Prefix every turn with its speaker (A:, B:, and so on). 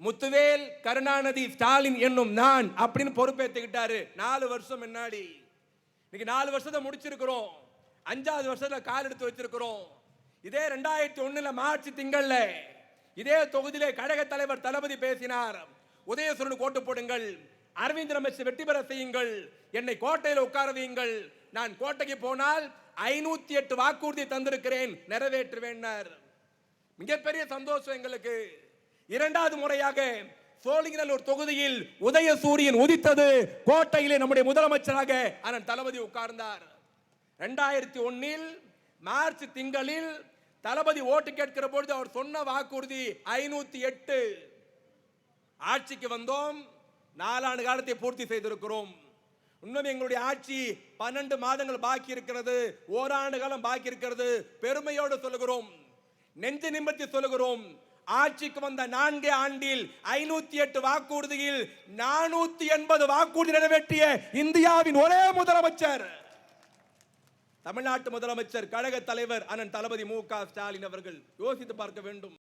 A: முத்துவேல் கருணாநிதி ஸ்டாலின் என்னும் நான் அப்படின்னு பொறுப்பேற்றுக்கிட்டாரு 4 வருஷம் முன்னாடி. இன்னைக்கு 4 வருஷத்தை முடிச்சிருக்கிறோம். 5வது வருஷத்துல கால் எடுத்து வச்சிருக்கிறோம். இதே 2001 மார்ச் திங்கள்ல இதே தொகுதியிலே கழக தலைவர் தளபதி பேசினார். உதயசூரன் கோட்டு போடுங்கள், அரவிந்த் ரமேஷ் வெற்றி பெற செய்யுங்கள், என்னை கோட்டையில் உட்கார வையுங்கள், நான் கோட்டைக்கு போனால் 508 வாக்குறுதி தந்திருக்கிறேன், நிறைவேற்றுவேன். மிகப்பெரிய சந்தோஷம் எங்களுக்கு. 2வது முறையாக சோழிங்கநல்லூர் தொகுதியில் உதயசூரியன் உதித்தது. கோட்டையிலே நம்முடைய முதலமைச்சராக அண்ணன் தளபதி உட்கார்ந்தார். 2001 மார்ச் திங்களில் தளபதி ஓட்டு கேட்கிற பொழுது அவர் சொன்ன வாக்குறுதி 508. ஆட்சிக்கு வந்தோம், 4 ஆண்டு காலத்தை பூர்த்தி செய்திருக்கிறோம். இன்னும் எங்களுடைய ஆட்சி 12 மாதங்கள் பாக்கி இருக்கிறது, ஓராண்டு காலம் பாக்கி இருக்கிறது. பெருமையோடு சொல்லுகிறோம், நெஞ்சு நிமிர்த்தி சொல்லுகிறோம். ஆட்சிக்கு வந்த 4 ஆண்டில் 508 வாக்குறுதியில் 480 வாக்குறுதி நிறைவேற்றிய இந்தியாவின் ஒரே முதலமைச்சர் தமிழ்நாட்டு முதலமைச்சர் கழக தலைவர் அண்ணன் தளபதி மு.க. ஸ்டாலின் அவர்கள். யோசித்து பார்க்க வேண்டும்.